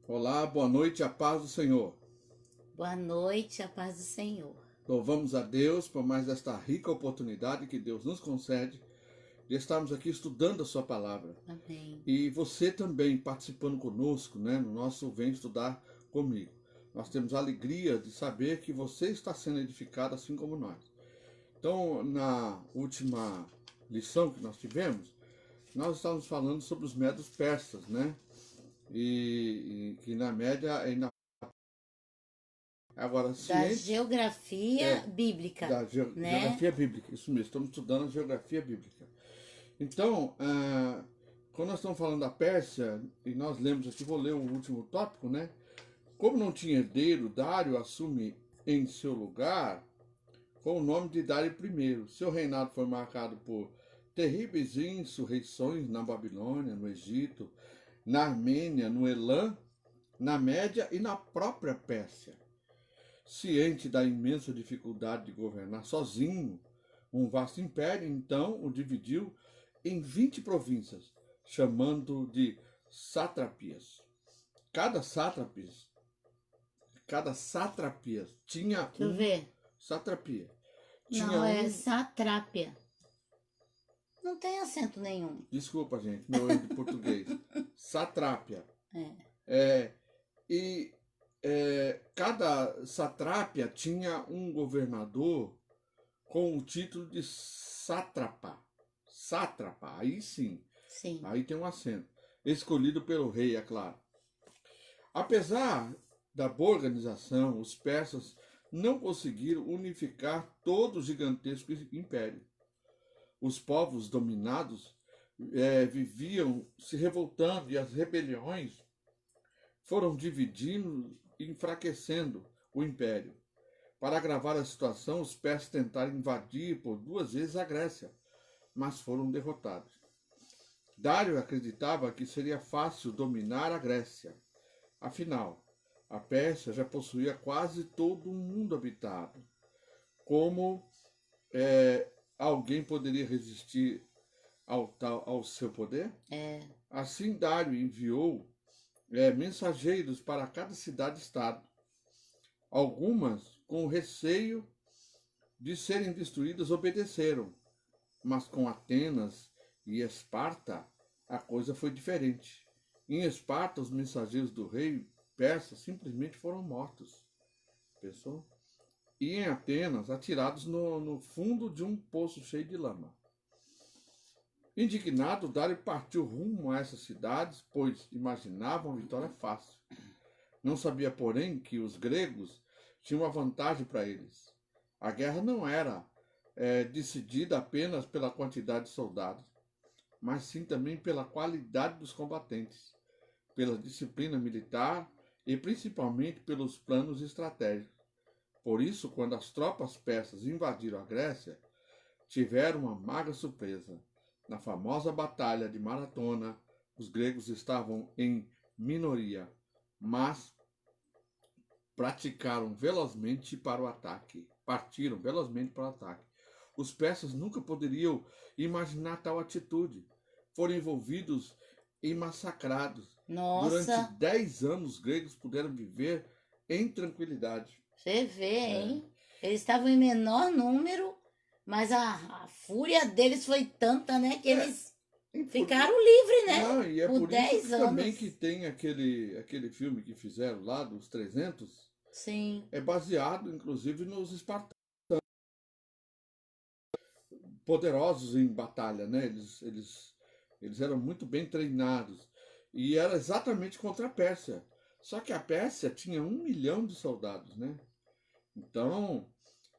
Olá, boa noite, a paz do Senhor. Boa noite, a paz do Senhor. Louvamos a Deus por mais esta rica oportunidade que Deus nos concede de estarmos aqui estudando a sua palavra. Amém. E você também participando conosco, no nosso Vem Estudar Comigo. Nós temos a alegria de saber que você está sendo edificado assim como nós. Então, na última lição que nós tivemos, nós estávamos falando sobre os médios persas, E que na média agora, Da geografia bíblica, da né? geografia bíblica, isso mesmo, estamos estudando a geografia bíblica. Então, quando nós estamos falando da Pérsia, e nós lemos aqui, vou ler o último tópico, Como não tinha herdeiro, Dário assume em seu lugar com o nome de Dário I. Seu reinado foi marcado por terríveis insurreições na Babilônia, no Egito, na Armênia, no Elã, na Média e na própria Pérsia. Ciente da imensa dificuldade de governar sozinho um vasto império, então o dividiu em 20 províncias, chamando de sátrapias. Cada sátrapia tinha Deixa eu ver. Satrapia. Não, é satrápia. Não tem acento nenhum. Desculpa, gente, meu erro de português. Satrápia. Cada satrápia tinha um governador com o título de sátrapa. Sátrapa, aí sim. Sim. Aí tem um acento. Escolhido pelo rei, é claro. Apesar da boa organização, os persas não conseguiram unificar todo o gigantesco império. Os povos dominados viviam se revoltando e as rebeliões foram dividindo e enfraquecendo o império. Para agravar a situação, os persas tentaram invadir por 2 vezes a Grécia, mas foram derrotados. Dário acreditava que seria fácil dominar a Grécia. Afinal, a Pérsia já possuía quase todo o mundo habitado. Como alguém poderia resistir ao seu poder? Assim, Dário enviou mensageiros para cada cidade-estado. Algumas, com receio de serem destruídas, obedeceram. Mas com Atenas e Esparta, a coisa foi diferente. Em Esparta, os mensageiros do rei persa simplesmente foram mortos. Pensou? E em Atenas, atirados no fundo de um poço cheio de lama. Indignado, Dário partiu rumo a essas cidades, pois imaginava uma vitória fácil. Não sabia, porém, que os gregos tinham uma vantagem para eles. A guerra não era decidida apenas pela quantidade de soldados, mas sim também pela qualidade dos combatentes, pela disciplina militar e principalmente pelos planos estratégicos. Por isso, quando as tropas persas invadiram a Grécia, tiveram uma magra surpresa. Na famosa batalha de Maratona, os gregos estavam em minoria, mas partiram velozmente para o ataque. Os persas nunca poderiam imaginar tal atitude. Foram envolvidos e massacrados. Nossa. Durante 10 anos, os gregos puderam viver em tranquilidade. Você vê, hein? Eles estavam em menor número, mas a fúria deles foi tanta, que eles ficaram livres, Não, e é por 10 isso anos. também que tem aquele filme que fizeram lá, dos 300. Sim. É baseado, inclusive, nos espartanos. Poderosos em batalha, Eles eram muito bem treinados. E era exatamente contra a Pérsia. Só que a Pérsia tinha 1 milhão de soldados, Então,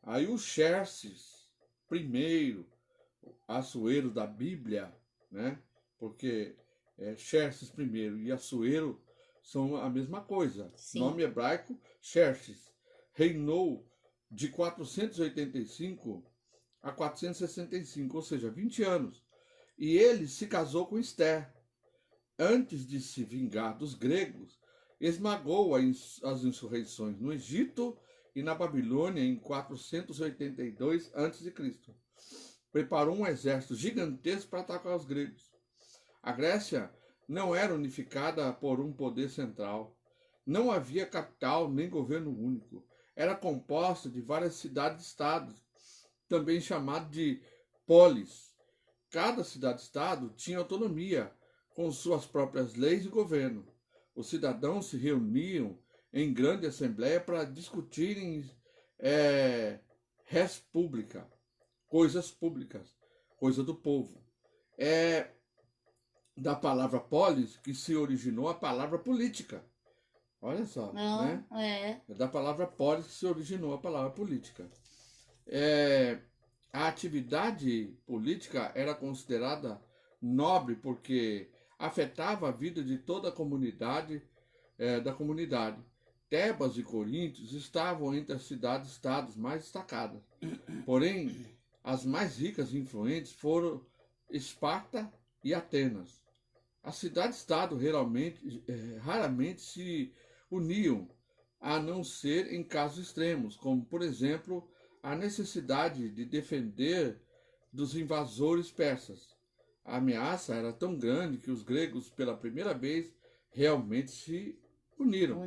aí o Xerxes I, Assuero da Bíblia, Porque Xerxes I e Assuero são a mesma coisa. Sim. Nome hebraico, Xerxes. Reinou de 485 a 465, ou seja, 20 anos. E ele se casou com Ester. Antes de se vingar dos gregos, esmagou as insurreições no Egito e na Babilônia em 482 a.C. Preparou um exército gigantesco para atacar os gregos. A Grécia não era unificada por um poder central. Não havia capital nem governo único. Era composta de várias cidades-estados, também chamado de polis. Cada cidade-estado tinha autonomia, com suas próprias leis e governo. Os cidadãos se reuniam em grande assembleia para discutirem res pública, coisas públicas, coisa do povo. É da palavra polis que se originou a palavra política. Olha só, Não, né? é. É da palavra polis que se originou a palavra política. A atividade política era considerada nobre porque afetava a vida de toda a comunidade da comunidade. Tebas e Coríntios estavam entre as cidades-estados mais destacadas. Porém, as mais ricas e influentes foram Esparta e Atenas. As cidades-estado raramente se uniam, a não ser em casos extremos, como, por exemplo, a necessidade de defender dos invasores persas. A ameaça era tão grande que os gregos, pela primeira vez, realmente se uniram.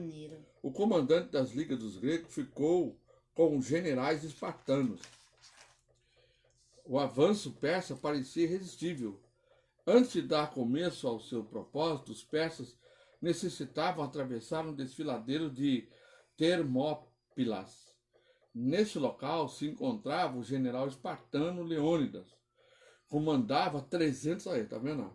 O comandante das ligas dos gregos ficou com os generais espartanos. O avanço persa parecia irresistível. Antes de dar começo ao seu propósito, os persas necessitavam atravessar um desfiladeiro de Termópilas. Nesse local se encontrava o general espartano Leônidas. Comandava 300... Aí, tá vendo?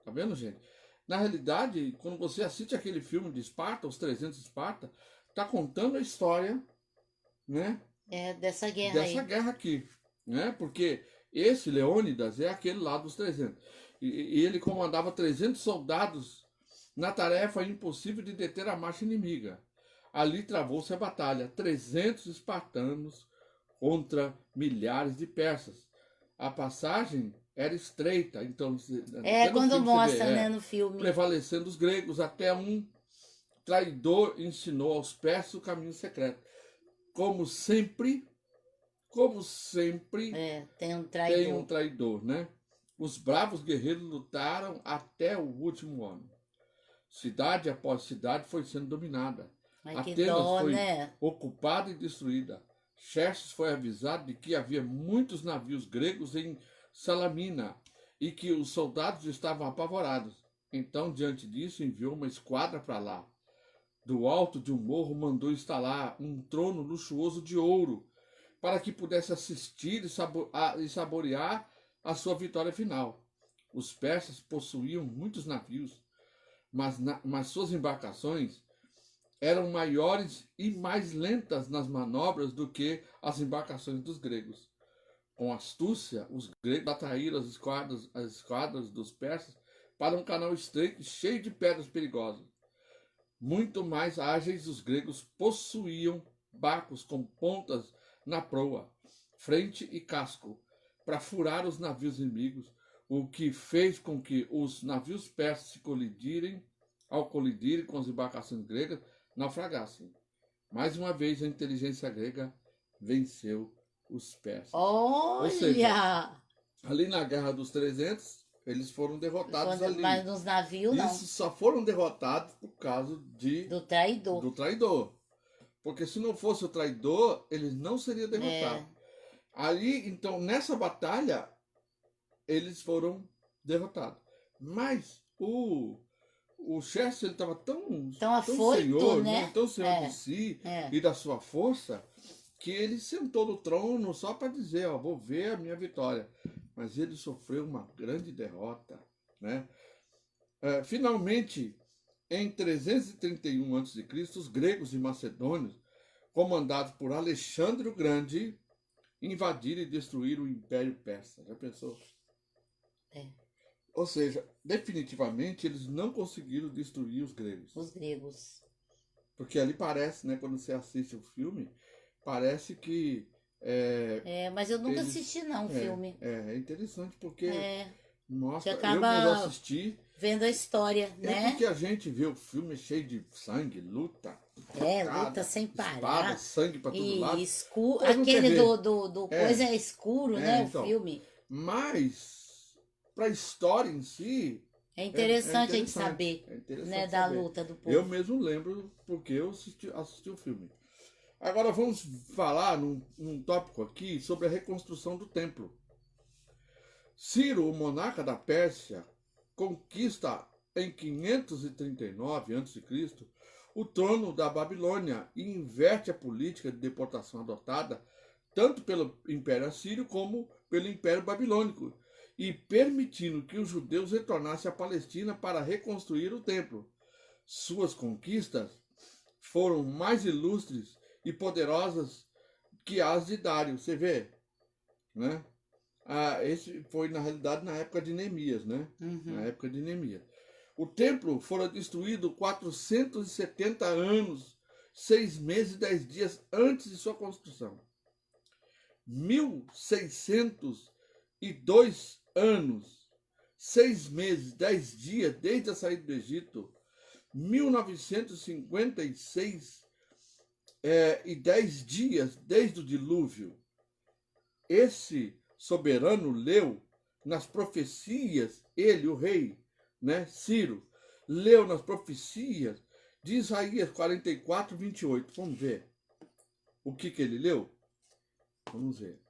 Tá vendo, gente? Na realidade, quando você assiste aquele filme de Esparta, os 300 de Esparta, tá contando a história, né? Dessa guerra dessa aí. guerra aqui, né? Porque esse Leônidas é aquele lá dos 300. E ele comandava 300 soldados na tarefa impossível de deter a marcha inimiga. Ali travou-se a batalha, 300 espartanos contra milhares de persas. A passagem era estreita, então... Quando mostra, né, no filme. Prevalecendo os gregos, até um traidor ensinou aos persas o caminho secreto. Como sempre, tem um traidor, né? Os bravos guerreiros lutaram até o último ano. Cidade após cidade foi sendo dominada. Atenas foi ocupada e destruída. Xerxes foi avisado de que havia muitos navios gregos em Salamina e que os soldados estavam apavorados. Então, diante disso, enviou uma esquadra para lá. Do alto de um morro mandou instalar um trono luxuoso de ouro para que pudesse assistir e saborear a sua vitória final. Os persas possuíam muitos navios, mas suas embarcações eram maiores e mais lentas nas manobras do que as embarcações dos gregos. Com astúcia, os gregos atraíram as esquadras dos persas para um canal estreito cheio de pedras perigosas. Muito mais ágeis, os gregos possuíam barcos com pontas na proa, frente e casco, para furar os navios inimigos, o que fez com que os navios persas ao colidirem com as embarcações gregas, naufragassem. Mais uma vez, a inteligência grega venceu os persas. Olha! Ou seja, ali na Guerra dos 300, eles foram derrotados ali. Mas nos navios, não. Isso só foram derrotados por causa do traidor. Porque se não fosse o traidor, eles não seriam derrotados. Ali, então, nessa batalha, eles foram derrotados. Mas o Xerxes, ele estava tão afoito, senhor, né? Tão senhor de si e da sua força, que ele sentou no trono só para dizer, vou ver a minha vitória. Mas ele sofreu uma grande derrota, né? Finalmente, em 331 a.C., os gregos e macedônios, comandados por Alexandre o Grande, invadiram e destruíram o Império Persa. Já pensou? Ou seja, definitivamente eles não conseguiram destruir os gregos. Os gregos. Porque ali parece, né, quando você assiste o filme, parece que... mas eu nunca assisti não o filme. É interessante porque... Nossa, você acaba eu assisti, vendo a história, né? Porque a gente vê o filme cheio de sangue, luta. Luta sem parar. Espada, sangue pra todo lado. Escuro. Aquele do coisa é escuro, né? Então, o filme. Mas, pra história em si, É interessante a gente interessante. saber, É interessante né, da saber. luta do povo. Eu mesmo lembro porque eu assisti o filme. Agora vamos falar num tópico aqui sobre a reconstrução do templo. Ciro, o monarca da Pérsia, conquista em 539 a.C. o trono da Babilônia e inverte a política de deportação adotada tanto pelo Império Assírio como pelo Império Babilônico, e permitindo que os judeus retornassem à Palestina para reconstruir o templo. Suas conquistas foram mais ilustres e poderosas que as de Dário. Você vê, né? Esse foi, na realidade, na época de Neemias, né? Na época de Neemias. O templo fora destruído 470 anos, 6 meses e 10 dias antes de sua construção. 1602 anos, 6 meses, 10 dias desde a saída do Egito. 1956 e 10 dias desde o dilúvio. Esse soberano leu nas profecias, ele, o rei, né, Ciro, leu nas profecias de Isaías 44, 28. Vamos ver o que ele leu? Vamos ver.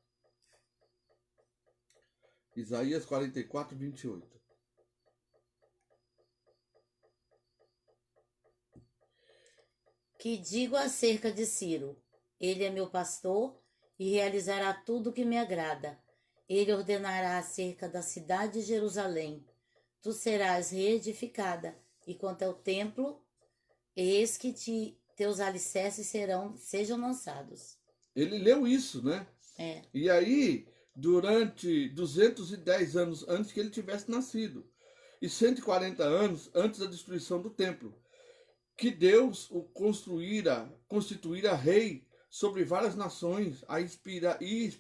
Isaías 44, 28. Que digo acerca de Ciro: ele é meu pastor e realizará tudo o que me agrada. Ele ordenará acerca da cidade de Jerusalém: tu serás reedificada, e quanto ao templo, eis que teus alicerces sejam lançados. Ele leu isso, né? É. E aí, durante 210 anos antes que ele tivesse nascido, e 140 anos antes da destruição do templo, que Deus o constituíra rei sobre várias nações, inspiraria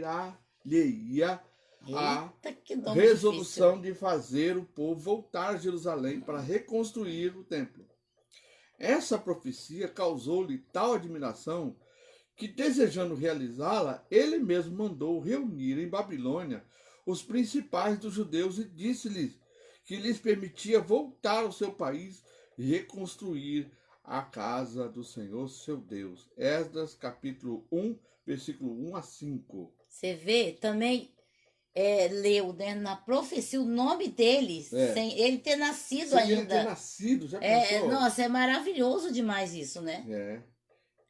a Eita, que nome resolução difícil. de fazer o povo voltar a Jerusalém para reconstruir o templo. Essa profecia causou-lhe tal admiração que, desejando realizá-la, ele mesmo mandou reunir em Babilônia os principais dos judeus e disse-lhes que lhes permitia voltar ao seu país e reconstruir a casa do Senhor seu Deus. Esdras capítulo 1, versículo 1 a 5. Você vê, também leu, né, na profecia o nome dele, sem ele ter nascido Sem ainda. ele ter nascido, já pensou? Nossa, é maravilhoso demais isso, né?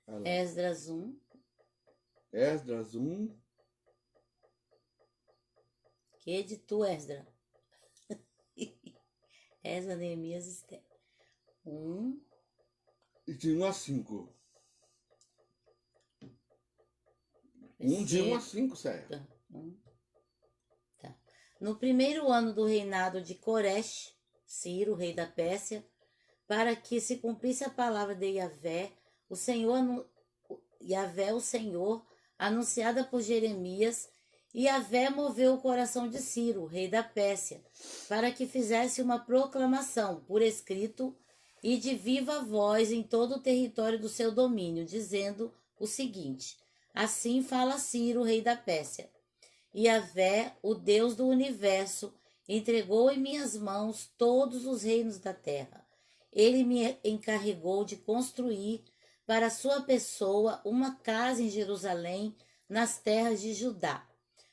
Vai lá. Esdras 1. Esdras 1. Que de tu, Esdras? Esdras, Neemias, Esther. 1. De 1 a 5. 1 de 1 a 5, certo? Tá. No primeiro ano do reinado de Coresh, Ciro, rei da Pérsia, para que se cumprisse a palavra de Yahvé, o Senhor, anunciada por Jeremias, e Yahvé moveu o coração de Ciro, rei da Pérsia, para que fizesse uma proclamação por escrito e de viva voz em todo o território do seu domínio, dizendo o seguinte: assim fala Ciro, rei da Pérsia: Yahvé, o Deus do universo, entregou em minhas mãos todos os reinos da terra. Ele me encarregou de construir para sua pessoa uma casa em Jerusalém, nas terras de Judá.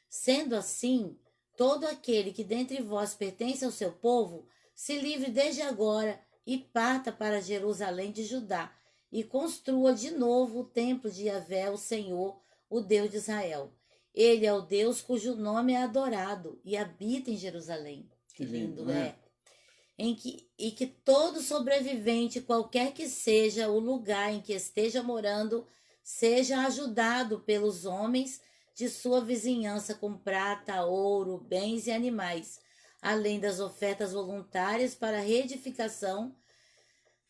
Sendo assim, todo aquele que dentre vós pertence ao seu povo, se livre desde agora e parta para Jerusalém de Judá, e construa de novo o templo de Yahvé, o Senhor, o Deus de Israel. Ele é o Deus cujo nome é adorado e habita em Jerusalém. Que lindo, né? E que todo sobrevivente, qualquer que seja o lugar em que esteja morando, seja ajudado pelos homens de sua vizinhança com prata, ouro, bens e animais, além das ofertas voluntárias para a reedificação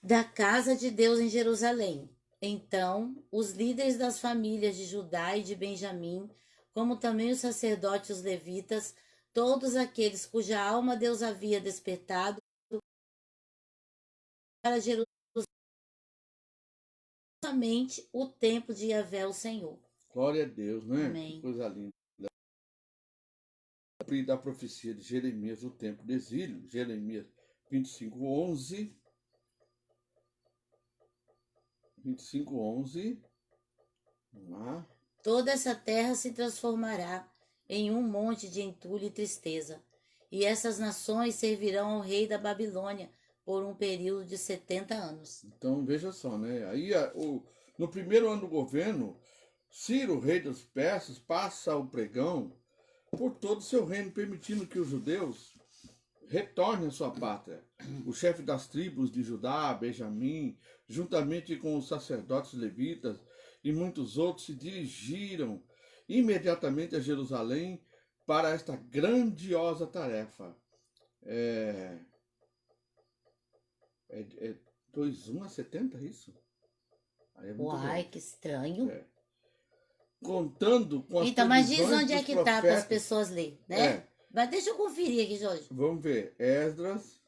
da casa de Deus em Jerusalém. Então, os líderes das famílias de Judá e de Benjamim, como também os sacerdotes e os levitas, todos aqueles cuja alma Deus havia despertado para Jerusalém, somente o templo de Yahvé, o Senhor. Glória a Deus, né? Amém. Que coisa linda. cumprida a profecia de Jeremias no tempo do exílio, Jeremias 25:11, 25:11, vamos lá. Toda essa terra se transformará em um monte de entulho e tristeza, e essas nações servirão ao rei da Babilônia por um período de 70 anos. Então, veja só, né? Aí, no primeiro ano do governo, Ciro, rei dos persas, passa o pregão por todo o seu reino, permitindo que os judeus retornem à sua pátria. O chefe das tribos de Judá, Benjamim, juntamente com os sacerdotes levitas e muitos outros, se dirigiram imediatamente a Jerusalém para esta grandiosa tarefa. É 2:1 a 70, isso? Aí é muito Uai, grande. que estranho. É. Contando com as Então, mas diz previsões onde é dos que tá para as profetas. pessoas lerem, né? É. Mas deixa eu conferir aqui, Jorge. Vamos ver. Esdras,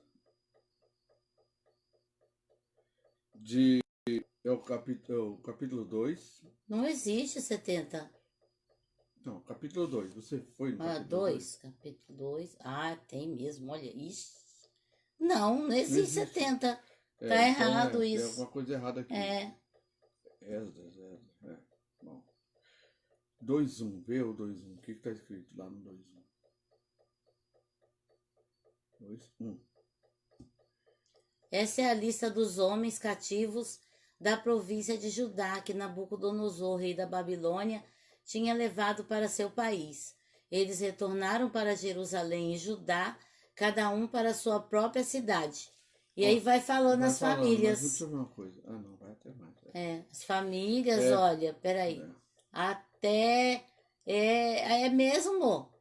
é o capítulo 2. Não existe 70. Não, capítulo 2. Você foi no Ah, capítulo 2? capítulo 2. Ah, tem mesmo, olha. Ixi. Não existe 70. Tá errado Tem isso. alguma coisa errada aqui. Esdras. Bom. 2:1. Vê o 2:1. O que está escrito lá no 2:1? 2:1. Essa é a lista dos homens cativos da província de Judá que Nabucodonosor, rei da Babilônia, tinha levado para seu país. Eles retornaram para Jerusalém e Judá, cada um para sua própria cidade. E aí vai falando as famílias. Mas deixa eu ver uma coisa. Ah, não, vai até mais. As famílias, olha, peraí. Até. É mesmo.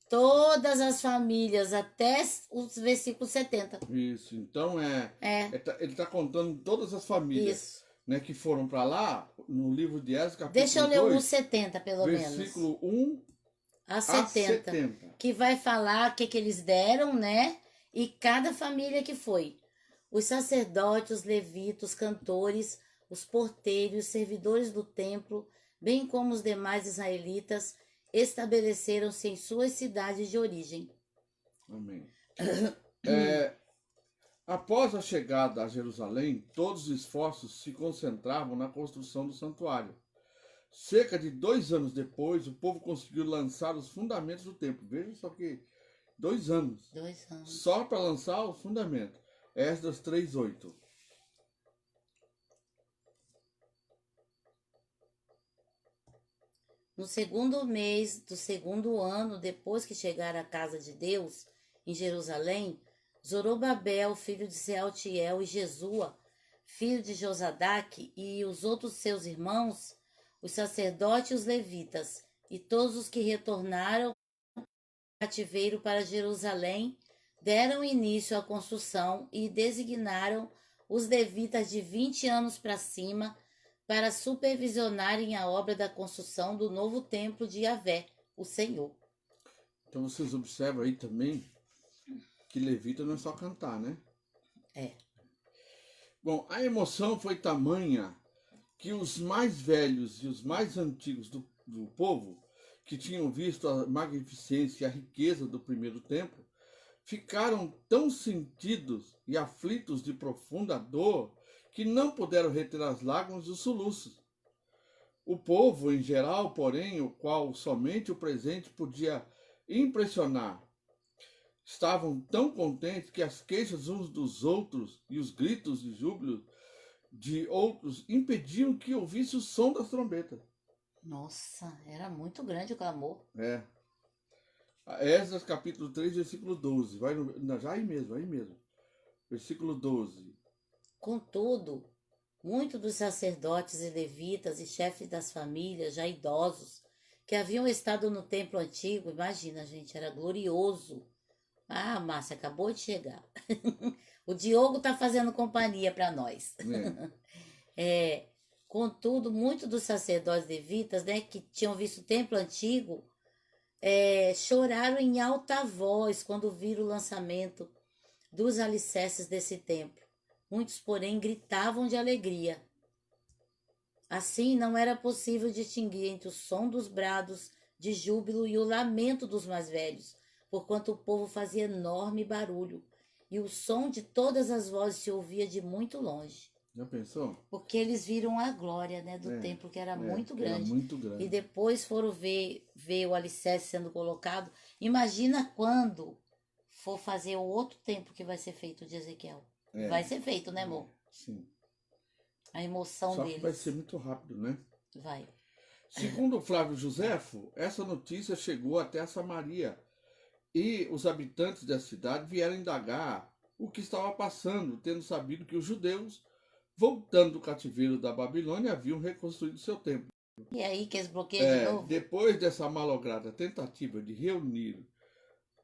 Todas as famílias, até os versículos 70. Isso, então ele está contando todas as famílias. Isso. Né, que foram para lá, no livro de Esdras, capítulo Deixa eu ler 2, os 70, pelo menos. versículo 1 a 70. Que vai falar o que eles deram, né? E cada família que foi. Os sacerdotes, os levitas, os cantores, os porteiros, os servidores do templo, bem como os demais israelitas, estabeleceram-se em suas cidades de origem. Amém. Após a chegada a Jerusalém, todos os esforços se concentravam na construção do santuário. Cerca de 2 anos depois, o povo conseguiu lançar os fundamentos do templo. Veja só que 2 anos. 2 anos. Só para lançar os fundamentos. Esdras 3:8. No segundo mês do segundo ano, depois que chegaram à casa de Deus, em Jerusalém, Zorobabel, filho de Sealtiel, e Jesua, filho de Josadaque, e os outros seus irmãos, os sacerdotes e os levitas, e todos os que retornaram do cativeiro para Jerusalém, deram início à construção e designaram os levitas de 20 anos para cima para supervisionarem a obra da construção do novo templo de Yahvé, o Senhor. Então vocês observam aí também que levita não é só cantar, né? Bom, a emoção foi tamanha que os mais velhos e os mais antigos do povo, que tinham visto a magnificência e a riqueza do primeiro templo, ficaram tão sentidos e aflitos de profunda dor que não puderam reter as lágrimas e os soluços. O povo, em geral, porém, o qual somente o presente podia impressionar, estavam tão contentes que as queixas uns dos outros e os gritos de júbilo de outros impediam que ouvisse o som das trombetas. Nossa, era muito grande o clamor. Esdras capítulo 3, versículo 12. Já aí mesmo. Versículo 12. Contudo, muitos dos sacerdotes e levitas e chefes das famílias, já idosos, que haviam estado no templo antigo, imagina, gente, era glorioso. Ah, Márcia, acabou de chegar. O Diogo tá fazendo companhia para nós. Contudo, muitos dos sacerdotes levitas, né, que tinham visto o templo antigo, choraram em alta voz quando viram o lançamento dos alicerces desse templo. Muitos, porém, gritavam de alegria. Assim, não era possível distinguir entre o som dos brados de júbilo e o lamento dos mais velhos, porquanto o povo fazia enorme barulho, e o som de todas as vozes se ouvia de muito longe. Já pensou? Porque eles viram a glória, né, do templo, que era muito que era grande. muito grande. E depois foram ver o alicerce sendo colocado. Imagina quando for fazer o outro templo que vai ser feito de Ezequiel. Vai ser feito, né, amor? Sim. A emoção Só deles. que vai ser muito rápido, né? Vai. Segundo Flávio Josefo, essa notícia chegou até Samaria e os habitantes da cidade vieram indagar o que estava passando, tendo sabido que os judeus, voltando do cativeiro da Babilônia, haviam reconstruído seu templo. E aí que eles bloqueiam de novo? Depois dessa malograda tentativa de reunir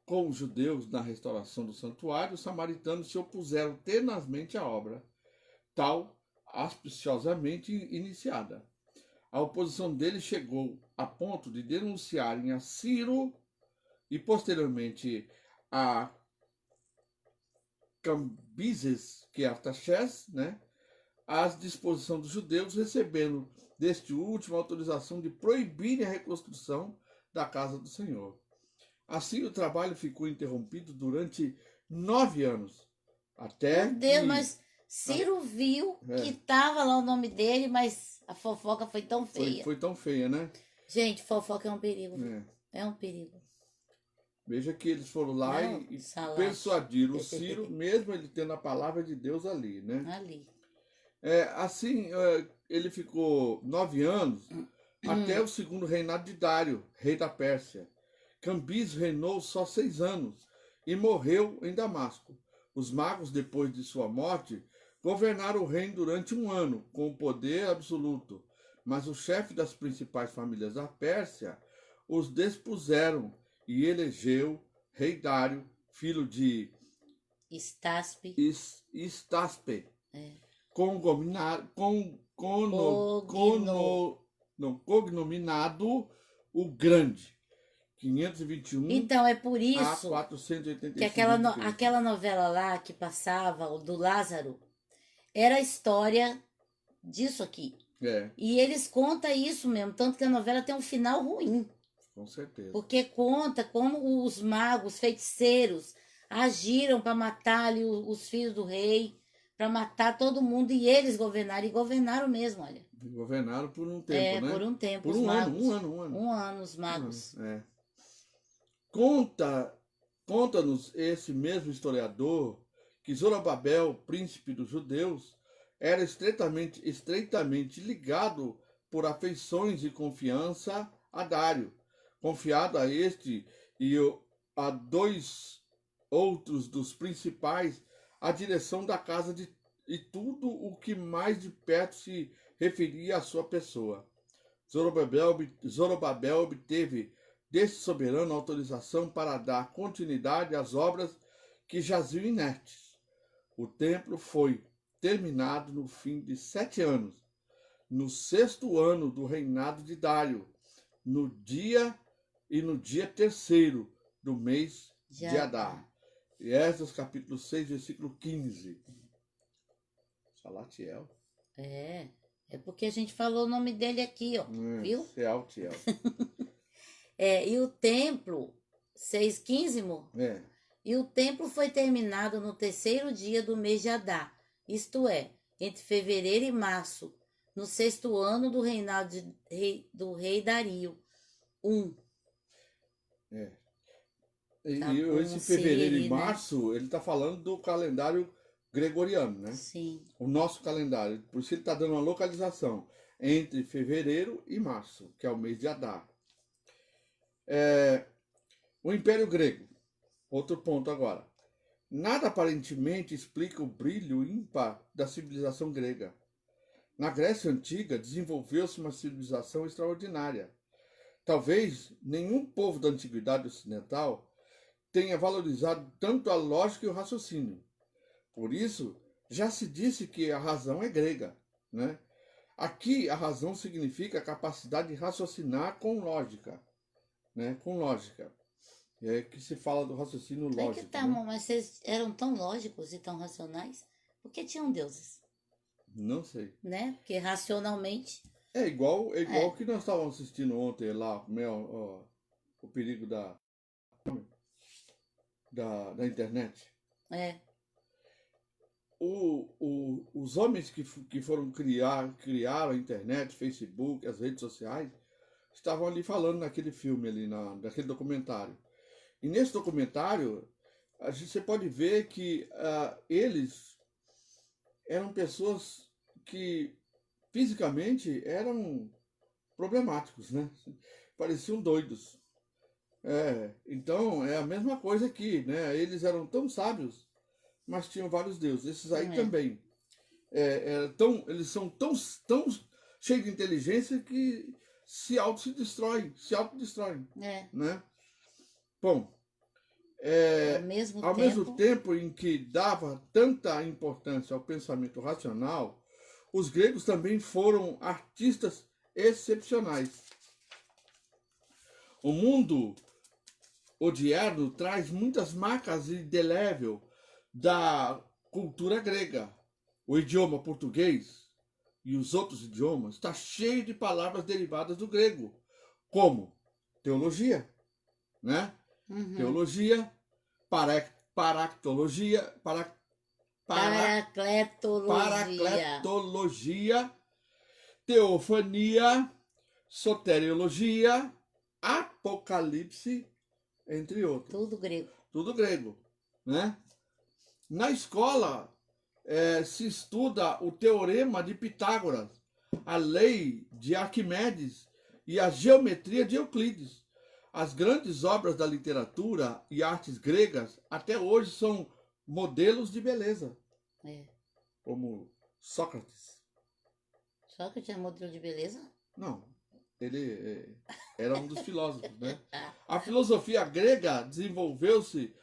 com os judeus na restauração do santuário, os samaritanos se opuseram tenazmente à obra, tal auspiciosamente iniciada. A oposição deles chegou a ponto de denunciarem a Ciro e posteriormente a Cambises, que é Artaxerxes, né, às disposições dos judeus, recebendo deste último a autorização de proibirem a reconstrução da casa do Senhor. Assim, o trabalho ficou interrompido durante 9 anos. Até Meu Deus, que... mas Ciro viu que estava lá o nome dele, mas a fofoca foi tão feia. Foi tão feia, né? Gente, fofoca é um perigo. É um perigo. Veja que eles foram lá e persuadiram o Ciro, mesmo ele tendo a palavra de Deus ali, né? Ali. Assim, ele ficou 9 anos até o segundo reinado de Dário, rei da Pérsia. Cambises reinou só 6 anos e morreu em Damasco. Os magos, depois de sua morte, governaram o reino durante 1 ano, com poder absoluto. Mas o chefe das principais famílias da Pérsia os despuseram e elegeu rei Dário, filho de Estaspe. Cognominado o Grande. 521 então, é por isso a 485 que aquela novela lá que passava, o do Lázaro, era a história disso aqui. E eles contam isso mesmo, tanto que a novela tem um final ruim. Com certeza. Porque conta como os magos, feiticeiros, agiram para matar ali os filhos do rei, para matar todo mundo, e eles governaram, e governaram mesmo, olha. Governaram por um tempo, né? Por um tempo, por os magos. Um ano. Um ano, os magos. Conta-nos esse mesmo historiador que Zorobabel, príncipe dos judeus, era estreitamente ligado por afeições e confiança a Dário, confiado a este e a 2 outros dos principais a direção da casa e tudo o que mais de perto se referia à sua pessoa. Zorobabel obteve deste soberano autorização para dar continuidade às obras que jaziam inertes. O templo foi terminado no fim de 7 anos, no 6º ano do reinado de Dário, no dia 3º do mês de Adar. E Esdras capítulo 6, versículo 15. Salatiel. É porque a gente falou o nome dele aqui, ó, viu? Sealtiel. E o templo, 6:15, amor? E o templo foi terminado no 3º dia do mês de Adar, isto é, entre fevereiro e março, no 6º ano do reinado do rei Dario. Esse fevereiro e março, né? Ele está falando do calendário gregoriano, né? Sim. O nosso calendário. Por isso ele está dando uma localização entre fevereiro e março, que é o mês de Adar. O Império Grego. Outro ponto agora. Nada aparentemente explica o brilho ímpar da civilização grega. Na Grécia Antiga desenvolveu-se uma civilização extraordinária. Talvez nenhum povo da antiguidade ocidental tenha valorizado tanto a lógica e o raciocínio. Por isso, já se disse que a razão é grega, né? Aqui, a razão significa a capacidade de raciocinar com lógica, né? Com lógica. É que se fala do raciocínio lógico. Né? Mas vocês eram tão lógicos e tão racionais? Por que tinham deuses? Não sei. Né? Porque racionalmente... É igual que nós estávamos assistindo ontem lá, o perigo da internet. É. Os homens que foram criaram a internet, Facebook, as redes sociais, estavam ali falando naquele filme ali, naquele documentário. E nesse documentário, você pode ver que eles eram pessoas que fisicamente eram problemáticos, né? Pareciam doidos. Então é a mesma coisa aqui, né? Eles eram tão sábios, mas tinham vários deuses. Esses aí também. Eles são tão cheios de inteligência que se autodestroem, né? Bom, ao mesmo tempo em que dava tanta importância ao pensamento racional, os gregos também foram artistas excepcionais. O mundo odierno traz muitas marcas indeléveis da cultura grega. O idioma português e os outros idiomas está cheio de palavras derivadas do grego, como teologia, né? Uhum. Teologia, paracletologia, teofania, soteriologia, apocalipse, entre outros. Tudo grego, né? Na escola se estuda o teorema de Pitágoras, a lei de Arquimedes e a geometria de Euclides. As grandes obras da literatura e artes gregas até hoje são modelos de beleza. Como Sócrates. Sócrates é modelo de beleza? Não, ele era um dos filósofos, né? A filosofia grega desenvolveu-se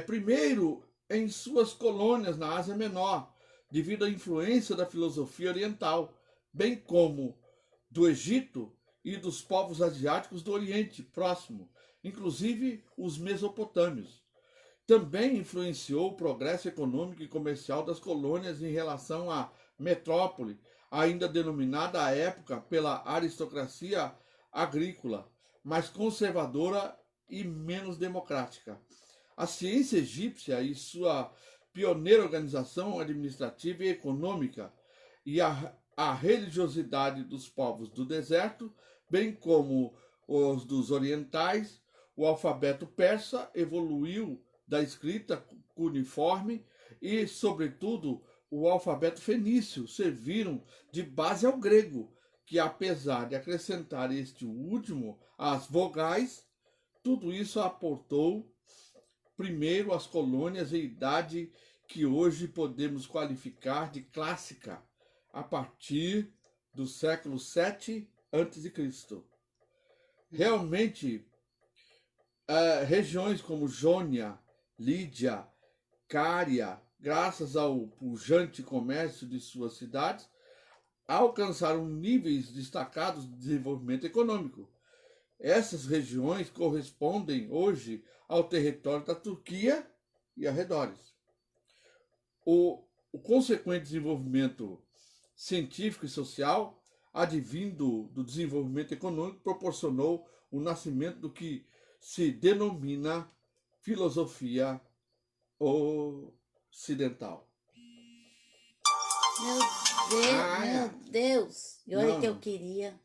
primeiro em suas colônias na Ásia Menor, devido à influência da filosofia oriental, bem como do Egito e dos povos asiáticos do Oriente Próximo, inclusive os mesopotâmios. Também influenciou o progresso econômico e comercial das colônias em relação à metrópole, ainda denominada à época pela aristocracia agrícola, mais conservadora e menos democrática. A ciência egípcia e sua pioneira organização administrativa e econômica e a religiosidade dos povos do deserto, bem como os dos orientais, o alfabeto persa evoluiu da escrita cuneiforme e, sobretudo, o alfabeto fenício serviram de base ao grego, que apesar de acrescentar este último as vogais, tudo isso aportou primeiro as colônias em idade que hoje podemos qualificar de clássica, a partir do século VII a.C. Realmente, regiões como Jônia, Lídia, Cária, graças ao pujante comércio de suas cidades, alcançaram níveis destacados de desenvolvimento econômico. Essas regiões correspondem hoje ao território da Turquia e arredores. O consequente desenvolvimento científico e social, advindo do desenvolvimento econômico, proporcionou o nascimento do que se denomina filosofia ocidental. Meu Deus! E olha que eu queria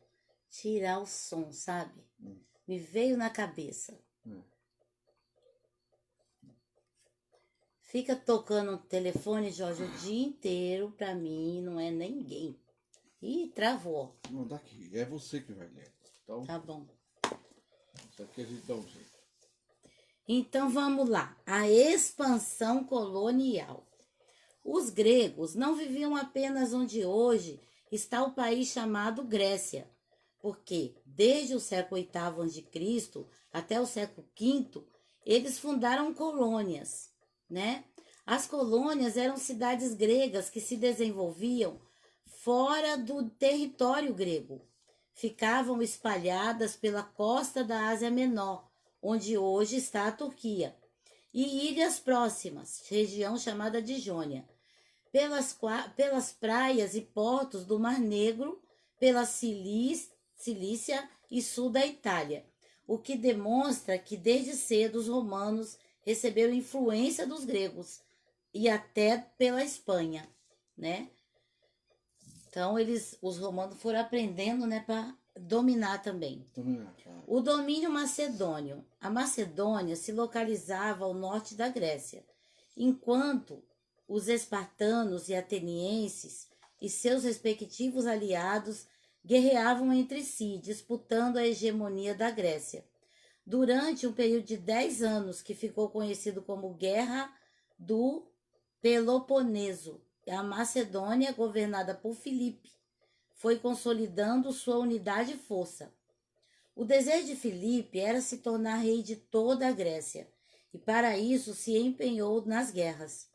tirar o som, sabe? Me veio na cabeça. Fica tocando o telefone, Jorge, o dia inteiro pra mim, não é ninguém. Ih, travou. Não, daqui, é você que vai ler. Então, tá bom. Isso aqui a gente dá um jeito. Então vamos lá. A expansão colonial. Os gregos não viviam apenas onde hoje está o país chamado Grécia, porque desde o século VIII a.C. até o século V, eles fundaram colônias, né? As colônias eram cidades gregas que se desenvolviam fora do território grego. Ficavam espalhadas pela costa da Ásia Menor, onde hoje está a Turquia, e ilhas próximas, região chamada de Jônia, pelas praias e portos do Mar Negro, pela Cilícia e sul da Itália, o que demonstra que desde cedo os romanos receberam influência dos gregos e até pela Espanha, né? Então os romanos foram aprendendo, né, para dominar também. O domínio macedônio. A Macedônia se localizava ao norte da Grécia, enquanto os espartanos e atenienses e seus respectivos aliados guerreavam entre si, disputando a hegemonia da Grécia. Durante um período de 10 anos, que ficou conhecido como Guerra do Peloponeso, a Macedônia, governada por Filipe, foi consolidando sua unidade e força. O desejo de Filipe era se tornar rei de toda a Grécia, e para isso se empenhou nas guerras.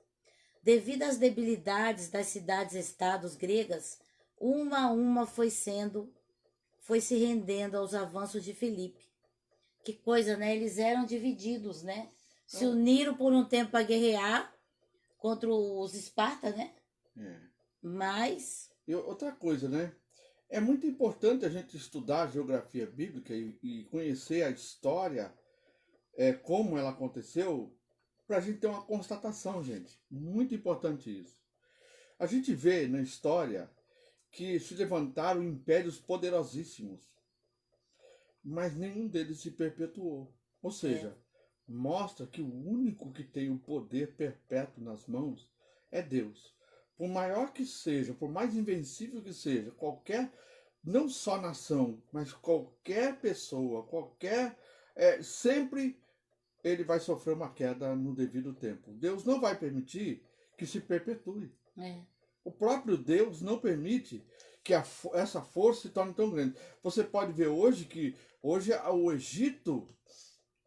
Devido às debilidades das cidades-estados gregas, uma a uma foi se rendendo aos avanços de Filipe. Que coisa, né? Eles eram divididos, né? Se uniram por um tempo para guerrear contra os Esparta, né? Mas... E outra coisa, né? É muito importante a gente estudar a geografia bíblica e conhecer a história, como ela aconteceu, para a gente ter uma constatação, gente. Muito importante isso. A gente vê na história que se levantaram impérios poderosíssimos, mas nenhum deles se perpetuou. Ou seja, mostra que o único que tem o poder perpétuo nas mãos é Deus. Por maior que seja, por mais invencível que seja, qualquer, não só nação, mas qualquer pessoa, sempre ele vai sofrer uma queda no devido tempo. Deus não vai permitir que se perpetue. O próprio Deus não permite que essa força se torne tão grande. Você pode ver hoje que o Egito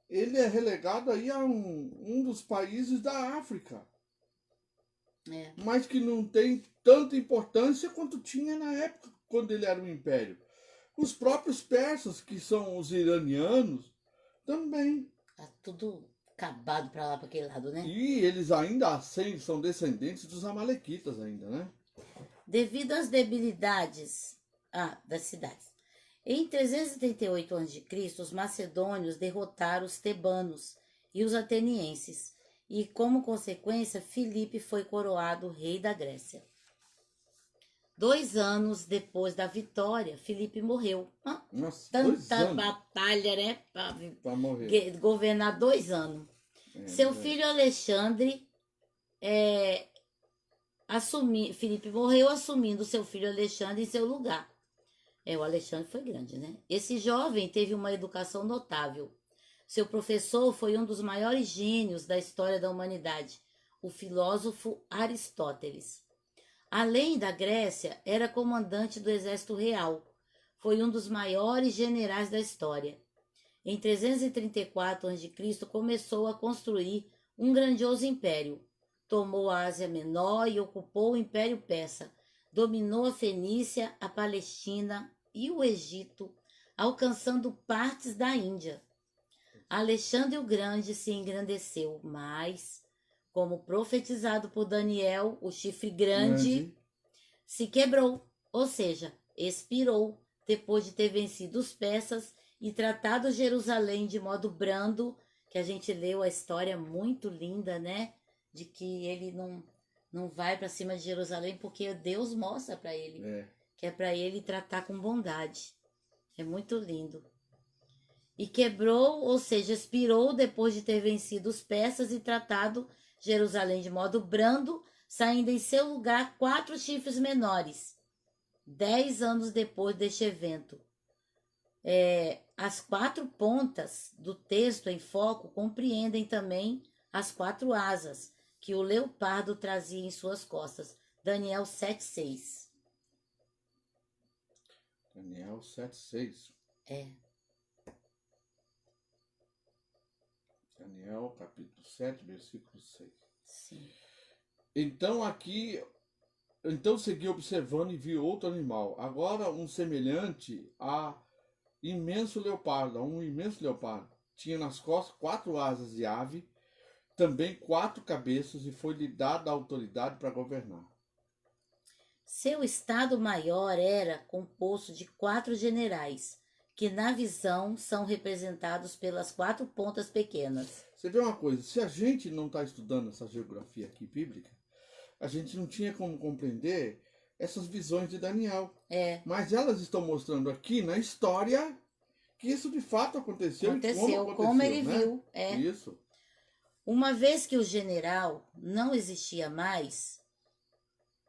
ele é relegado aí a um dos países da África. Mas que não tem tanta importância quanto tinha na época, quando ele era um império. Os próprios persas, que são os iranianos, também. Tá tudo acabado para lá, para aquele lado, né? E eles ainda assim são descendentes dos amalequitas ainda, né? Devido às debilidades das cidades. Em 338 a.C., os macedônios derrotaram os tebanos e os atenienses, e, como consequência, Filipe foi coroado rei da Grécia. 2 anos depois da vitória, Filipe morreu. Nossa, tanta batalha, né? Para morrer. Governar 2 anos. Seu filho Alexandre Filipe morreu assumindo seu filho Alexandre em seu lugar. O Alexandre foi grande, né? Esse jovem teve uma educação notável. Seu professor foi um dos maiores gênios da história da humanidade, o filósofo Aristóteles. Além da Grécia, era comandante do exército real. Foi um dos maiores generais da história. Em 334 a.C., começou a construir um grandioso império. Tomou a Ásia Menor e ocupou o Império Persa. Dominou a Fenícia, a Palestina e o Egito, alcançando partes da Índia. Alexandre o Grande se engrandeceu, mas, como profetizado por Daniel, o chifre grande se quebrou, ou seja, expirou, depois de ter vencido os persas e tratado Jerusalém de modo brando, que a gente leu a história muito linda, né? De que ele não vai para cima de Jerusalém porque Deus mostra para ele, que é para ele tratar com bondade. É muito lindo. E quebrou, ou seja, expirou depois de ter vencido os persas e tratado Jerusalém de modo brando, saindo em seu lugar 4 chifres menores. 10 anos depois deste evento. As 4 pontas do texto em foco compreendem também as 4 asas que o leopardo trazia em suas costas. Daniel 7,6. Daniel 7,6. Daniel, capítulo 7, versículo 6. Sim. Então segui observando e vi outro animal, agora um semelhante a um imenso leopardo. Tinha nas costas 4 asas de ave, também 4 cabeças, e foi-lhe dada a autoridade para governar. Seu Estado-Maior era composto de 4 generais, que na visão são representados pelas 4 pontas pequenas. Você vê uma coisa, se a gente não está estudando essa geografia aqui bíblica, a gente não tinha como compreender essas visões de Daniel. Mas elas estão mostrando aqui na história que isso de fato aconteceu e como ele né? viu. Isso. Uma vez que o general não existia mais,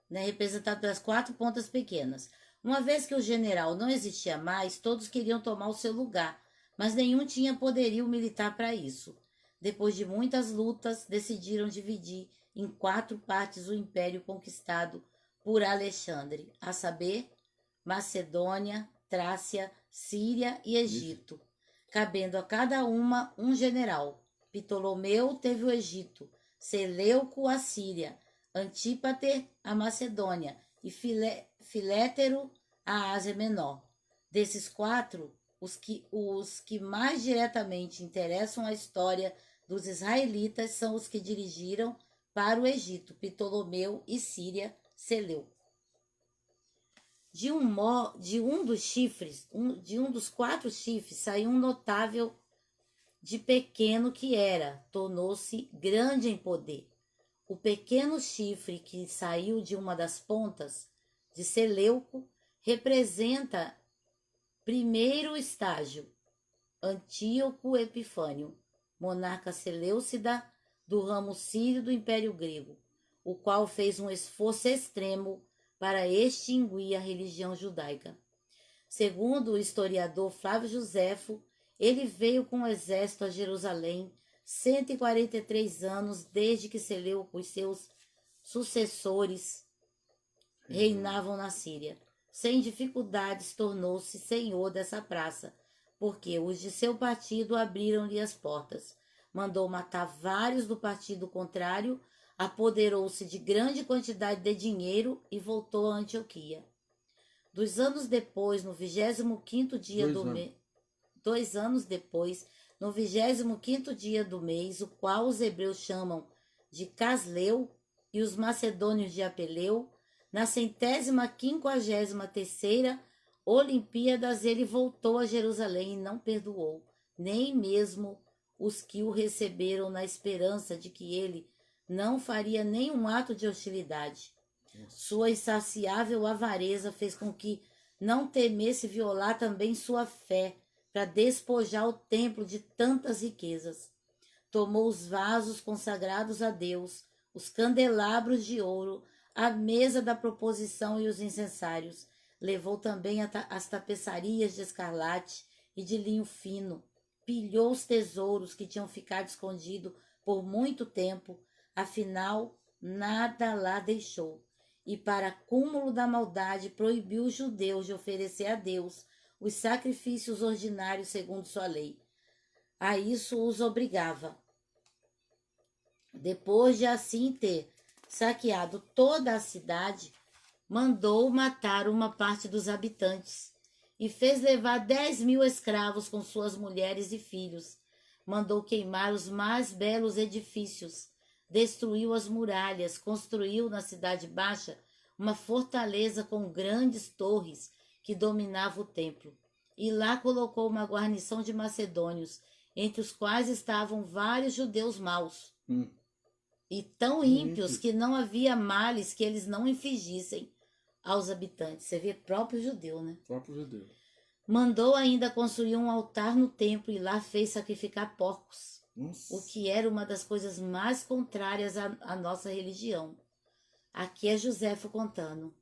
né, representado pelas 4 pontas pequenas. Uma vez que o general não existia mais, todos queriam tomar o seu lugar, mas nenhum tinha poderio militar para isso. Depois de muitas lutas, decidiram dividir em 4 partes o império conquistado por Alexandre, a saber, Macedônia, Trácia, Síria e Egito, cabendo a cada uma um general. Ptolomeu teve o Egito, Seleuco a Síria, Antípater a Macedônia e Filétero a Ásia Menor. Desses 4, os que mais diretamente interessam a história dos israelitas são os que dirigiram para o Egito, Ptolomeu e Síria, Seleuco. De um dos 4 chifres saiu um notável de pequeno que era, tornou-se grande em poder. O pequeno chifre que saiu de uma das pontas de Seleuco representa primeiro estágio, Antíoco Epifânio, monarca seleucida do ramo sírio do Império Grego, o qual fez um esforço extremo para extinguir a religião judaica. Segundo o historiador Flávio Joséfo, ele veio com um exército a Jerusalém 143 anos desde que Seleuco e seus sucessores reinavam na Síria. Sem dificuldades tornou-se senhor dessa praça, porque os de seu partido abriram-lhe as portas. Mandou matar vários do partido contrário, apoderou-se de grande quantidade de dinheiro e voltou a Antioquia. 2 anos depois, no 25º dia do mês... 2 anos depois, no 25º dia do mês, o qual os hebreus chamam de Casleu e os macedônios de Apeleu, na 153ª Olimpíadas, ele voltou a Jerusalém e não perdoou, nem mesmo os que o receberam na esperança de que ele não faria nenhum ato de hostilidade. Sua insaciável avareza fez com que não temesse violar também sua fé, para despojar o templo de tantas riquezas. Tomou os vasos consagrados a Deus, os candelabros de ouro, a mesa da proposição e os incensários. Levou também as tapeçarias de escarlate e de linho fino. Pilhou os tesouros que tinham ficado escondidos por muito tempo, afinal, nada lá deixou. E para cúmulo da maldade, proibiu os judeus de oferecer a Deus os sacrifícios ordinários segundo sua lei. A isso os obrigava. Depois de assim ter saqueado toda a cidade, mandou matar uma parte dos habitantes e fez levar 10.000 escravos com suas mulheres e filhos. Mandou queimar os mais belos edifícios, destruiu as muralhas, construiu na Cidade Baixa uma fortaleza com grandes torres que dominava o templo, e lá colocou uma guarnição de macedônios, entre os quais estavam vários judeus maus, e tão ímpios que não havia males que eles não infligissem aos habitantes. Você vê, próprio judeu, né? Próprio judeu. Mandou ainda construir um altar no templo e lá fez sacrificar porcos, o que era uma das coisas mais contrárias à nossa religião. Aqui é Joséfo contando.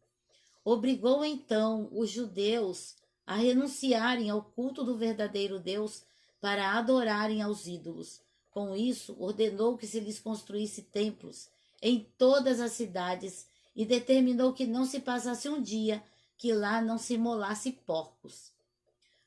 Obrigou então os judeus a renunciarem ao culto do verdadeiro Deus para adorarem aos ídolos. Com isso, ordenou que se lhes construísse templos em todas as cidades e determinou que não se passasse um dia que lá não se imolasse porcos.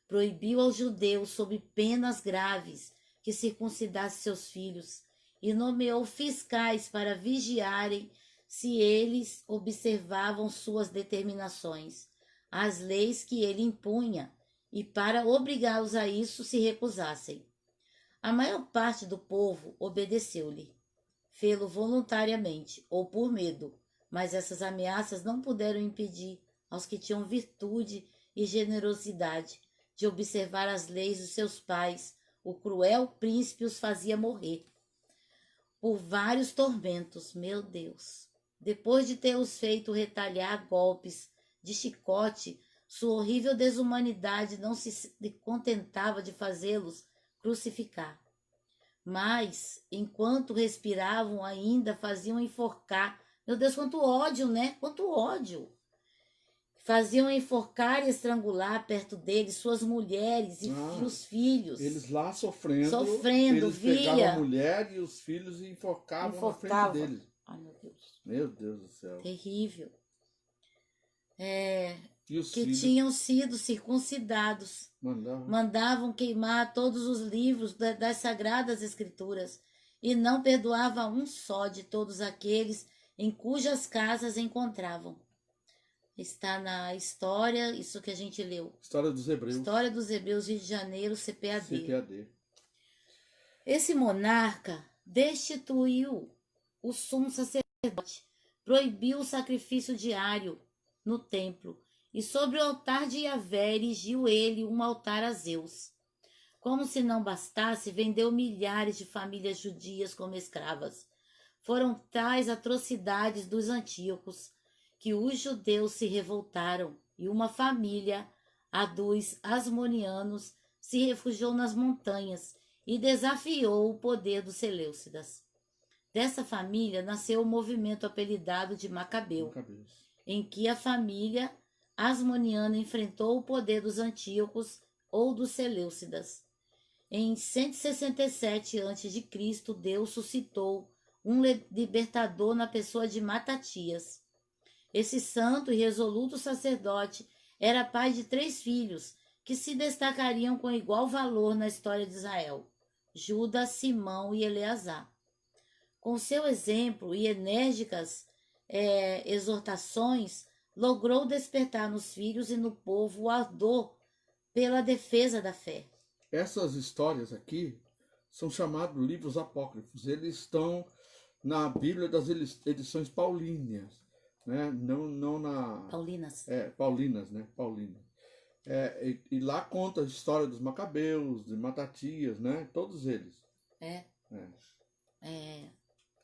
Proibiu aos judeus, sob penas graves, que circuncidassem seus filhos e nomeou fiscais para vigiarem se eles observavam suas determinações, as leis que ele impunha, e para obrigá-los a isso se recusassem. A maior parte do povo obedeceu-lhe, fê-lo voluntariamente ou por medo, Mas essas ameaças não puderam impedir aos que tinham virtude e generosidade de observar as leis dos seus pais. O cruel príncipe os fazia morrer por vários tormentos, meu Deus. Depois de ter-os feito retalhar golpes de chicote, sua horrível desumanidade não se contentava de fazê-los crucificar. Mas, enquanto respiravam, ainda faziam enforcar. Meu Deus, quanto ódio, né? Quanto ódio! Faziam enforcar e estrangular perto deles suas mulheres e os filhos. Eles lá sofrendo, eles via. pegavam a mulher e os filhos e enforcavam na frente deles. Ai, meu Deus. Meu Deus do céu. Terrível. E os Que filhos tinham sido circuncidados. Mandavam queimar todos os livros das Sagradas Escrituras e não perdoava um só de todos aqueles em cujas casas encontravam. Está na história, isso que a gente leu. História dos Hebreus. História dos Hebreus, Rio de Janeiro, CPAD. CPAD. Esse monarca destituiu o sumo sacerdote, proibiu o sacrifício diário no templo e sobre o altar de Yahvé erigiu ele um altar a Zeus. Como se não bastasse, vendeu milhares de famílias judias como escravas. Foram tais atrocidades dos antíocos que os judeus se revoltaram e uma família, a dos asmonianos, se refugiou nas montanhas e desafiou o poder dos Seleucidas. Dessa família nasceu o movimento apelidado de Macabeu, em que a família asmoniana enfrentou o poder dos antíocos ou dos Seleucidas. Em 167 a.C., Deus suscitou um libertador na pessoa de Matatias. Esse santo e resoluto sacerdote era pai de 3 filhos que se destacariam com igual valor na história de Israel: Judas, Simão e Eleazar. Com seu exemplo e enérgicas exortações, logrou despertar nos filhos e no povo o ardor pela defesa da fé. Essas histórias aqui são chamados livros apócrifos. Eles estão na Bíblia das edições paulíneas, né? Não na... Paulinas. Paulinas, né? Paulinas. E lá conta a história dos Macabeus, de Matatias, né? Todos eles.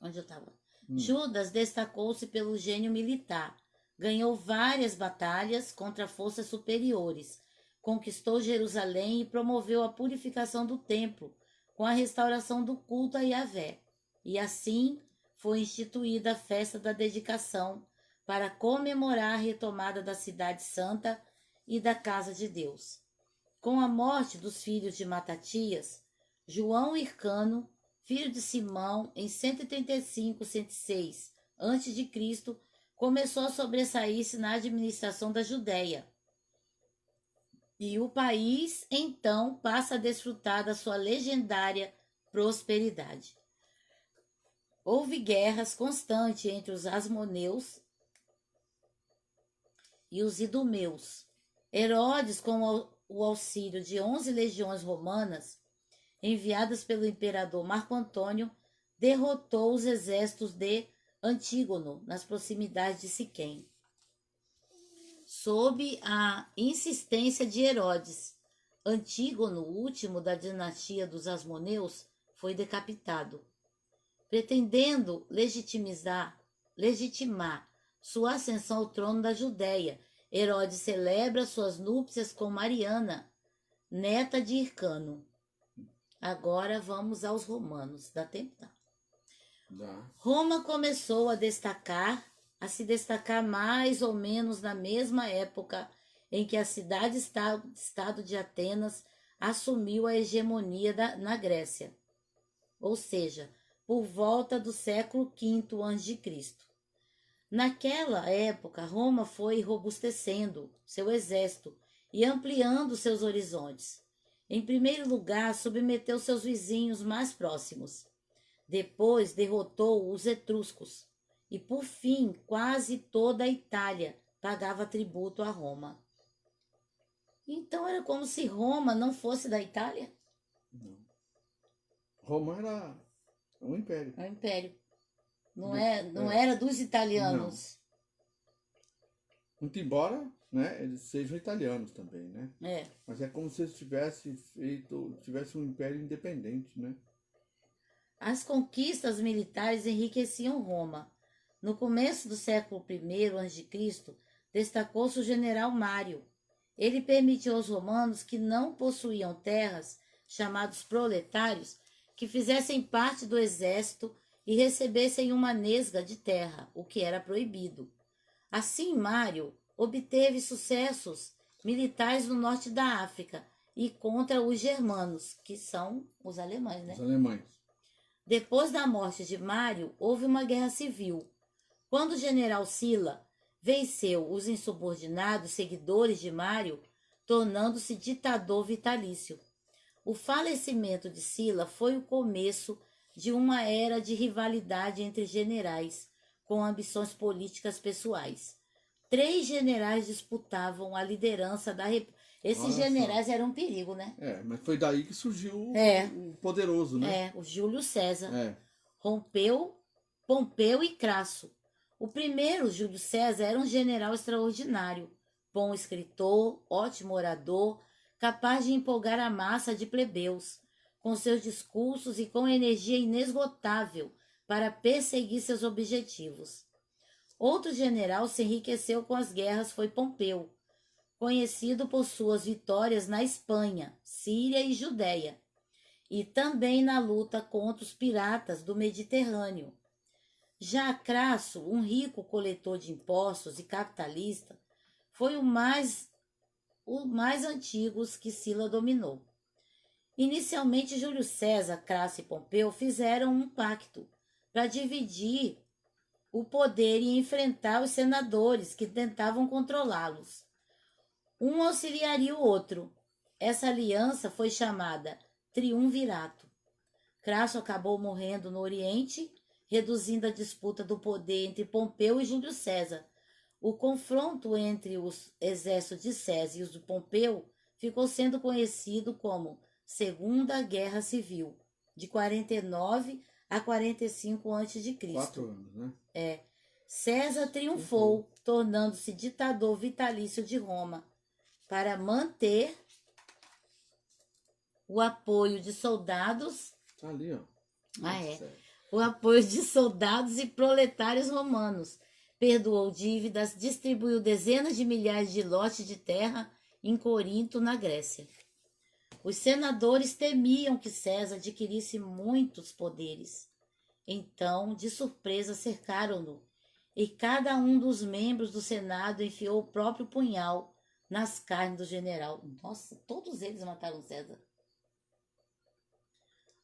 Onde eu estava? Judas destacou-se pelo gênio militar. Ganhou várias batalhas contra forças superiores. Conquistou Jerusalém e promoveu a purificação do templo, com a restauração do culto a Yahvé. E assim foi instituída a festa da dedicação, para comemorar a retomada da cidade santa e da casa de Deus. Com a morte dos filhos de Matatias, João Hircano, filho de Simão, em 135-106 a.C., começou a sobressair-se na administração da Judéia. E o país, então, passa a desfrutar da sua legendária prosperidade. Houve guerras constantes entre os asmoneus e os idumeus. Herodes, com o auxílio de 11 legiões romanas, enviadas pelo imperador Marco Antônio, derrotou os exércitos de Antígono nas proximidades de Siquém. Sob a insistência de Herodes, Antígono, o último da dinastia dos Asmoneus, foi decapitado. Pretendendo legitimar sua ascensão ao trono da Judéia, Herodes celebra suas núpcias com Mariana, neta de Hircano. Agora vamos aos romanos. Dá tempo? Dá. Roma começou a se destacar mais ou menos na mesma época em que a cidade-estado de Atenas assumiu a hegemonia na Grécia, ou seja, por volta do século V a.C. Naquela época, Roma foi robustecendo seu exército e ampliando seus horizontes. Em primeiro lugar, submeteu seus vizinhos mais próximos. Depois, derrotou os etruscos. E, por fim, quase toda a Itália pagava tributo a Roma. Então, era como se Roma não fosse da Itália? Não. Roma era um império. É um império. não era dos italianos. Muito embora, né, eles sejam italianos também, né? Mas é como se eles tivesse um império independente, né? As conquistas militares enriqueciam Roma. No começo do século I a.C., destacou-se o general Mário. Ele permitiu aos romanos que não possuíam terras, chamados proletários, que fizessem parte do exército e recebessem uma nesga de terra, o que era proibido. Assim, Mário obteve sucessos militares no norte da África e contra os germanos, que são os alemães, né? Os alemães. Depois da morte de Mário, houve uma guerra civil. Quando o general Sila venceu os insubordinados seguidores de Mário, tornando-se ditador vitalício. O falecimento de Sila foi o começo de uma era de rivalidade entre generais, com ambições políticas pessoais. 3 generais disputavam a liderança da República. Esses generais eram um perigo, né? Mas foi daí que surgiu o poderoso, né? O Júlio César. Pompeu e Crasso. O primeiro, Júlio César, era um general extraordinário, bom escritor, ótimo orador, capaz de empolgar a massa de plebeus, com seus discursos e com energia inesgotável para perseguir seus objetivos. Outro general se enriqueceu com as guerras foi Pompeu, conhecido por suas vitórias na Espanha, Síria e Judéia, e também na luta contra os piratas do Mediterrâneo. Já Crasso, um rico coletor de impostos e capitalista, foi o mais antigo que Sila dominou. Inicialmente, Júlio César, Crasso e Pompeu fizeram um pacto para dividir o poder e enfrentar os senadores que tentavam controlá-los. Um auxiliaria o outro. Essa aliança foi chamada Triunvirato. Crasso acabou morrendo no Oriente, reduzindo a disputa do poder entre Pompeu e Júlio César. O confronto entre os exércitos de César e os de Pompeu ficou sendo conhecido como Segunda Guerra Civil, de 49 a 45 a.C. 4 anos, né? César triunfou, tornando-se ditador vitalício de Roma, para manter o apoio de soldados. Tá ali, ó. O apoio de soldados e proletários romanos. Perdoou dívidas, distribuiu dezenas de milhares de lotes de terra em Corinto, na Grécia. Os senadores temiam que César adquirisse muitos poderes. Então, de surpresa, cercaram-no, e cada um dos membros do Senado enfiou o próprio punhal nas carnes do general. Nossa, todos eles mataram César.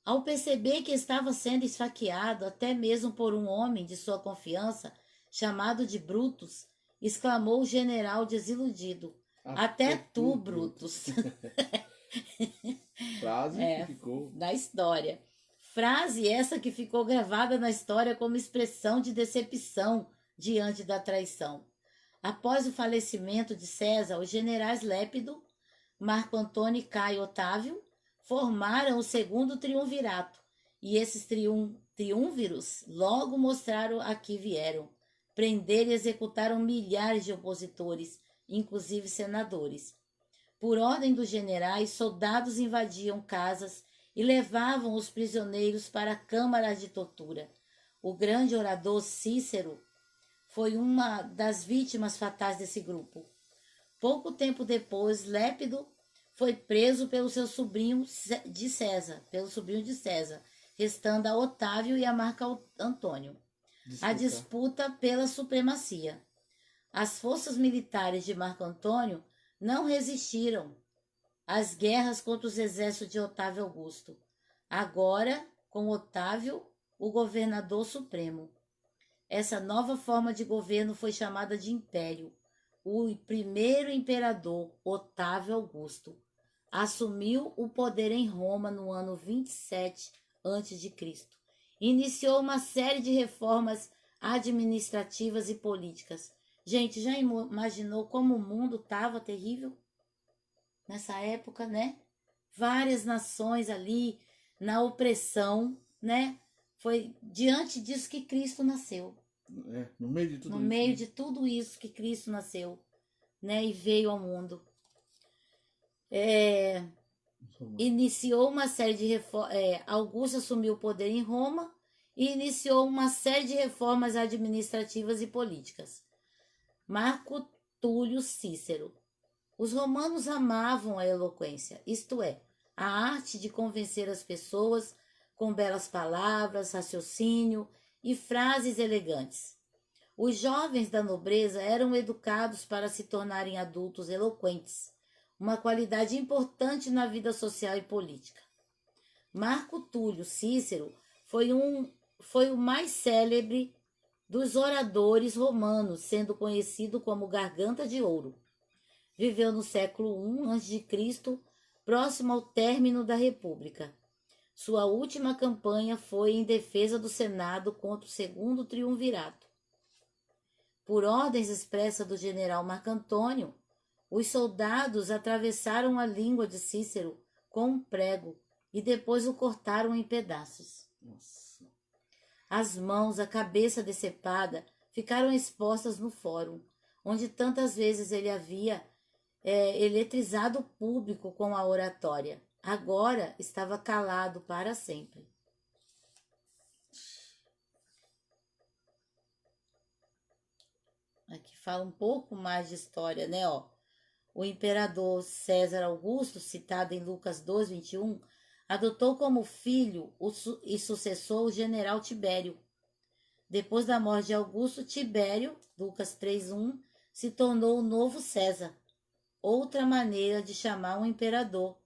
Ao perceber que estava sendo esfaqueado até mesmo por um homem de sua confiança, chamado de Brutus, exclamou o general desiludido: Até tu, Brutus. Frase que ficou na história. Frase essa que ficou gravada na história como expressão de decepção diante da traição. Após o falecimento de César, os generais Lépido, Marco Antônio e Caio Otávio formaram o segundo triunvirato, e esses triunviros logo mostraram a que vieram. Prenderam e executaram milhares de opositores, inclusive senadores. Por ordem dos generais, soldados invadiam casas e levavam os prisioneiros para câmaras de tortura. O grande orador Cícero foi uma das vítimas fatais desse grupo. Pouco tempo depois, Lépido foi preso pelo sobrinho de César, restando a Otávio e a Marco Antônio a disputa pela supremacia. As forças militares de Marco Antônio não resistiram às guerras contra os exércitos de Otávio Augusto. Agora, com Otávio, o governador supremo. Essa nova forma de governo foi chamada de império. O primeiro imperador, Otávio Augusto, assumiu o poder em Roma no ano 27 a.C. Iniciou uma série de reformas administrativas e políticas. Gente, já imaginou como o mundo estava terrível nessa época, né? Várias nações ali na opressão, né? Foi diante disso que Cristo nasceu. No meio de tudo No isso. meio de tudo isso que Cristo nasceu, né? E veio ao mundo. Iniciou uma série de reformas. Augusto assumiu o poder em Roma e iniciou uma série de reformas administrativas e políticas. Marco Túlio Cícero. Os romanos amavam a eloquência, isto é, a arte de convencer as pessoas com belas palavras, raciocínio e frases elegantes. Os jovens da nobreza eram educados para se tornarem adultos eloquentes, uma qualidade importante na vida social e política. Marco Túlio Cícero foi o mais célebre dos oradores romanos, sendo conhecido como Garganta de Ouro. Viveu no século I a.C., próximo ao término da República. Sua última campanha foi em defesa do Senado contra o Segundo Triunvirato. Por ordens expressas do general Marco Antônio, os soldados atravessaram a língua de Cícero com um prego e depois o cortaram em pedaços. Nossa. As mãos, a cabeça decepada, ficaram expostas no fórum, onde tantas vezes ele havia eletrizado o público com a oratória. Agora estava calado para sempre. Aqui fala um pouco mais de história, né? O imperador César Augusto, citado em Lucas 2:21, adotou como filho e sucessor o general Tibério. Depois da morte de Augusto, Tibério, Lucas 3:1, se tornou o novo César, outra maneira de chamar um imperador.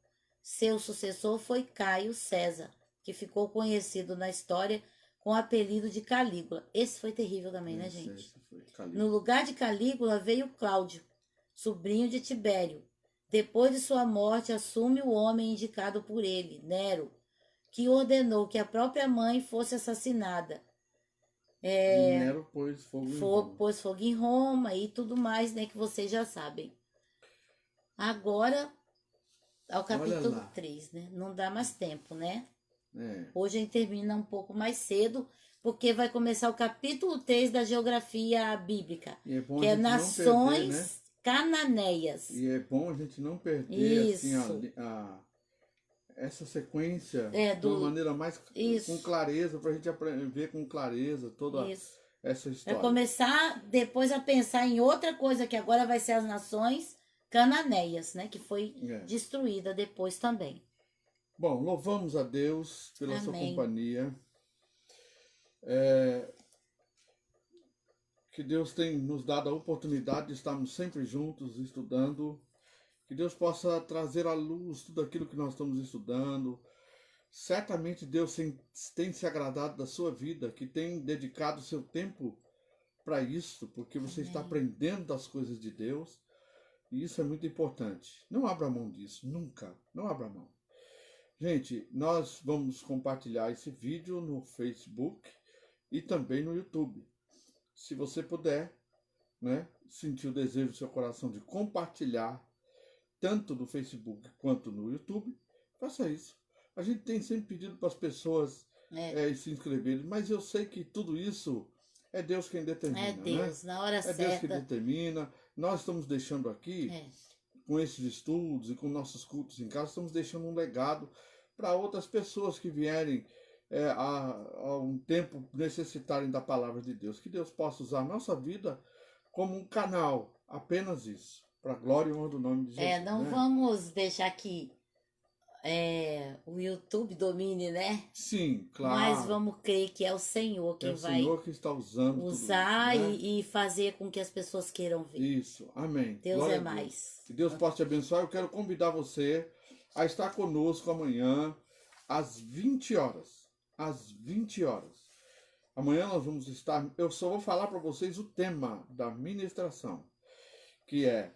Seu sucessor foi Caio César, que ficou conhecido na história com o apelido de Calígula. Esse foi terrível também, né, gente? No lugar de Calígula veio Cláudio, sobrinho de Tibério. Depois de sua morte, assume o homem indicado por ele, Nero, que ordenou que a própria mãe fosse assassinada. Nero pôs fogo em Roma. Pôs fogo em Roma e tudo mais, né, que vocês já sabem. Agora, ao capítulo 3, né? Não dá mais tempo, né? Hoje a gente termina um pouco mais cedo, porque vai começar o capítulo 3 da geografia bíblica, que é Nações perder, né? Cananeias. E é bom a gente não perder assim, essa sequência de uma maneira mais com clareza, para a gente ver com clareza toda essa história. Vai começar depois a pensar em outra coisa, que agora vai ser as Nações Cananeias, né? Que foi destruída depois também. Bom, louvamos a Deus pela sua companhia. Que Deus tem nos dado a oportunidade de estarmos sempre juntos estudando. Que Deus possa trazer à luz tudo aquilo que nós estamos estudando. Certamente Deus tem se agradado da sua vida, que tem dedicado seu tempo para isso, porque você está aprendendo das coisas de Deus. E isso é muito importante. Não abra mão disso, nunca. Não abra mão. Gente, nós vamos compartilhar esse vídeo no Facebook e também no YouTube. Se você puder, né, sentir o desejo do seu coração de compartilhar, tanto no Facebook quanto no YouTube, faça isso. A gente tem sempre pedido para as pessoas se inscreverem, mas eu sei que tudo isso é Deus quem determina. É Deus, né? Na hora certa. É Deus que determina. Nós estamos deixando aqui, com esses estudos e com nossos cultos em casa, estamos deixando um legado para outras pessoas que vierem a um tempo necessitarem da palavra de Deus. Que Deus possa usar a nossa vida como um canal, apenas isso, para a glória e honra do nome de Jesus. Não vamos deixar que o YouTube domine, né? Sim, claro. Mas vamos crer que é o Senhor quem vai Senhor que está usando usar tudo isso, né? e fazer com que as pessoas queiram ver. Isso, amém. Deus glória é a Deus. mais. Que Deus possa te abençoar. Eu quero convidar você a estar conosco amanhã às 20 horas. Às 20 horas. Amanhã nós vamos estar... Eu só vou falar para vocês o tema da ministração, que é...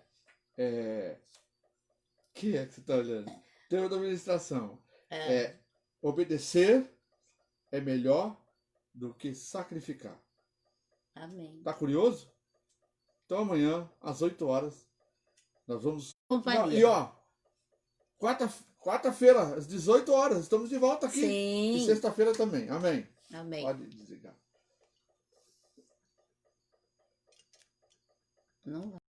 que você está olhando? O tema da ministração é obedecer é melhor do que sacrificar. Amém. Tá curioso? Então amanhã, às 8 horas, nós vamos... Companhia. E ó, quarta-feira, às 18 horas, estamos de volta aqui. Sim. E sexta-feira também. Amém. Amém. Pode desligar. Não vai.